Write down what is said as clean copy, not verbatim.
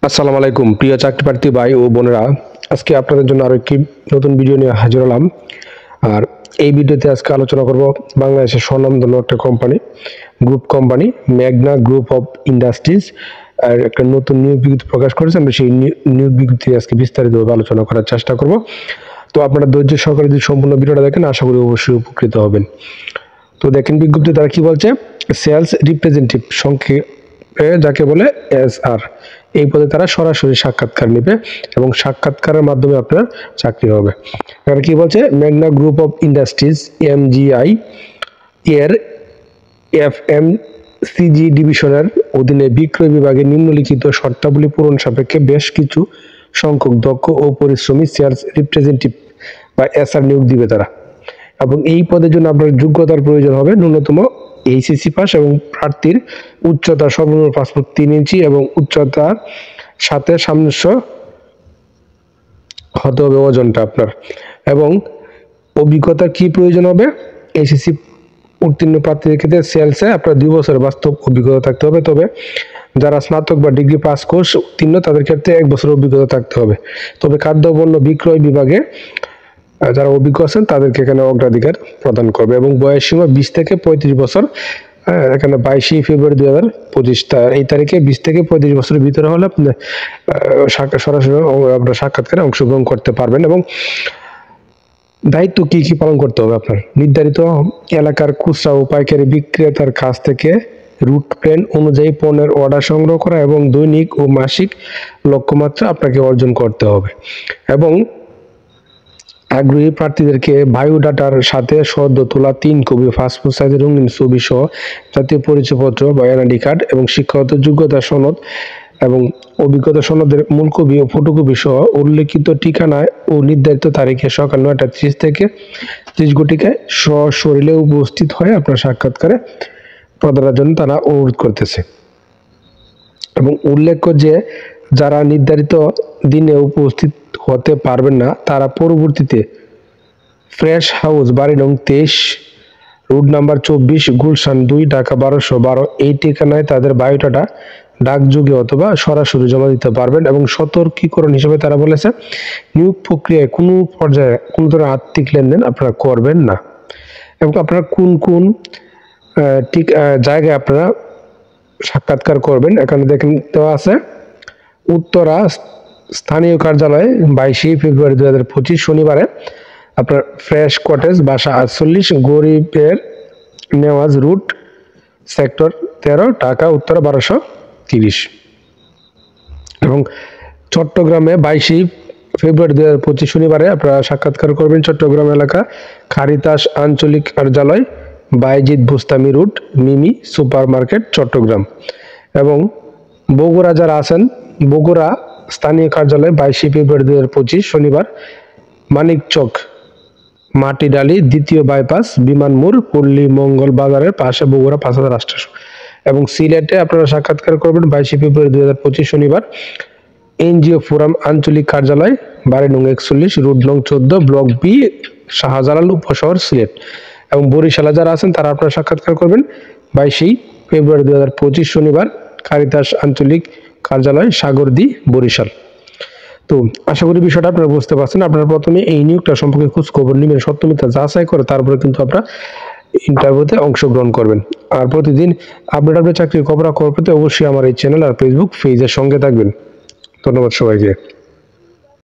আসসালামু আলাইকুম প্রিয় চাকরি প্রার্থী ভাই ও বোনেরা, আজকে আপনাদের জন্য আরো একটি নতুন ভিডিও নিয়ে হাজির হলাম। আর এই ভিডিওতে আজকে আলোচনা করব বাংলাদেশের স্বনামধন্য একটা কোম্পানি, গ্রুপ কোম্পানি মেঘনা গ্রুপ অফ ইন্ডাস্ট্রিজ আর একটা নতুন নিয়োগ বিজ্ঞপ্তি প্রকাশ করেছে। আমরা সেই নিয়োগ বিজ্ঞপ্তি আজকে বিস্তারিতভাবে আলোচনা করার চেষ্টা করব। তো আপনারা ধৈর্য সহকারে যদি সম্পূর্ণ ভিডিওটা দেখেন, আশা করি অবশ্যই উপকৃত হবেন। তো দেখেন বিজ্ঞপ্তি তারা কি বলছে। সেলস রিপ্রেজেন্টেটিভ সংক্ষেপে যাকে বলে SR, এই পদে তারা সরাসরি সাক্ষাৎকার নেবে এবং সাক্ষাৎকারের মাধ্যমে আপনার চাকরি হবে। এখানে কি বলছে, মেঘনা গ্রুপ অফ ইন্ডাস্ট্রিজ MGI এর FMCG ডিভিশনের অধীনে বিক্রয় বিভাগে নিম্নলিখিত শর্তাবলী পূরণ সাপেক্ষে বেশ কিছু সংখ্যক দক্ষ ও পরিশ্রমী সেলস রিপ্রেজেন্টেটিভ বা SR নিয়োগ দিবে তারা। এবং এই পদের জন্য আপনার যোগ্যতার প্রয়োজন হবে ন্যূনতম HSC পাস এবং প্রার্থীর উচ্চতা সর্বনিম্ন 5 ফুট 3 ইঞ্চি এবং উচ্চতার সাথে সামঞ্জস্য হতে হবে ওজনটা আপনার। এবং অভিজ্ঞতার কি প্রয়োজন হবে, HSC উত্তীর্ণ প্রার্থীদের ক্ষেত্রে সেলসে আপনার 2 বছরের বাস্তব অভিজ্ঞতা থাকতে হবে। তবে যারা স্নাতক বা ডিগ্রি পাস কোর্স উত্তীর্ণ তাদের ক্ষেত্রে 1 বছরের অভিজ্ঞতা থাকতে হবে। তবে খাদ্যপণ্য বিক্রয় বিভাগে যারা অভিজ্ঞ আছেন তাদেরকে এখানে অগ্রাধিকার প্রদান করবে। এবং বয়স সীমা 20 থেকে 35 বছর। এখানে 22 ফেব্রুয়ারি 2025 এই তারিখে 20 থেকে 35 বছরের ভিতরে হলে আপনি সরাসরি আপনার সাক্ষাৎকারে অংশগ্রহণ করতে পারবেন। এবং দায়িত্ব কি কি পালন করতে হবে আপনার, নির্ধারিত এলাকার খুচরা ও পাইকারি বিক্রেতার কাছ থেকে রুট প্ল্যান অনুযায়ী পণ্যের অর্ডার সংগ্রহ করা এবং দৈনিক ও মাসিক লক্ষ্যমাত্রা আপনাকে অর্জন করতে হবে। এবং আগ্রহী প্রার্থীদেরকে বায়োডাটার সাথে সদ্য তোলা 3 কপি পাসপোর্ট সাইজের রঙিন ছবি সহ জাতীয় পরিচয়পত্র বা NID কার্ড এবং শিক্ষাগত যোগ্যতা সনদ এবং অভিজ্ঞতা সনদের মূল কপি ও ফটোকপি সহ উল্লেখিত ঠিকানায় ও নির্ধারিত তারিখে সকাল 9টা 30 থেকে 30 ঘটিকায় সশরীরে উপস্থিত হয়ে আপনার সাক্ষাৎকারে প্রদানের জন্য তারা অনুরোধ করতেছে। এবং উল্লেখ্য যে যারা নির্ধারিত দিনে উপস্থিত হতে পারবেন না তারা পরবর্তীতে ফ্রেশ হাউস, বাড়ি নং 23, রোড নাম্বার 24, গুলশান 2, ঢাকা 1212 এই ঠিকানায় তাদের বায়োডাটা ডাকযোগে অথবা সরাসরি জমা দিতে পারবেন। এবং সতর্কীকরণ হিসেবে তারা বলেছে, নিয়োগ প্রক্রিয়ায় কোনো পর্যায়ে কোনো ধরনের আর্থিক লেনদেন আপনারা করবেন না। এবং আপনারা কোন কোন ঠিক জায়গায় আপনারা সাক্ষাৎকার করবেন এখানে দেখেন দেওয়া আছে। উত্তরা স্থানীয় কার্যালয়ে 22 ফেব্রুয়ারি 2025 শনিবারে আপনার ফ্রেশ কটেজ, বাসা 48, গরিবের নেওয়াজ রুট, সেক্টর 13, ঢাকা উত্তরা 1230। এবং চট্টগ্রামে 22 ফেব্রুয়ারি 2025 শনিবারে আপনারা সাক্ষাৎকার করবেন চট্টগ্রাম এলাকা খারিতাস আঞ্চলিক কার্যালয়, বাইজিদ বুস্তামি রুট, মিমি সুপার মার্কেট, চট্টগ্রাম। এবং বগুড়া যারা আছেন, বগুড়া স্থানীয় কার্যালয় 22 ফেব্রুয়ারি 2025 শনিবার মানিকচক মাটিডালি দ্বিতীয় বাইপাস বিমানমোড় পল্লী মঙ্গল বাজারের পাশে, বগুড়া 5800। এবং সিলেটে আপনারা সাক্ষাৎকার করবেন 22 ফেব্রুয়ারি 2025 শনিবার NGO ফোরাম আঞ্চলিক কার্যালয়, বাড়ি নং 41, রোড নং 14, ব্লক বি, শাহজালাল উপশহর, সিলেট। এবং বরিশালে যারা আছেন তারা আপনারা সাক্ষাৎকার করবেন 22 ফেব্রুয়ারি 2025 শনিবার কারিতাস আঞ্চলিক কার্যালয়, সাগরদি, বরিশাল। তো আশা করি বিষয়টা আপনারা বুঝতে পারছেন। আপনারা প্রথমে এই নিয়োগটা সম্পর্কে খোঁজ খবর নেবেন, সত্য মিথ্যা যাচাই করে তারপরে কিন্তু আপনারা ইন্টারভিউতে অংশগ্রহণ করবেন। আর প্রতিদিন আপডেট চাকরির খবর পেতে অবশ্যই আমার এই চ্যানেল আর ফেসবুক পেজের সঙ্গে থাকবেন। ধন্যবাদ সবাইকে।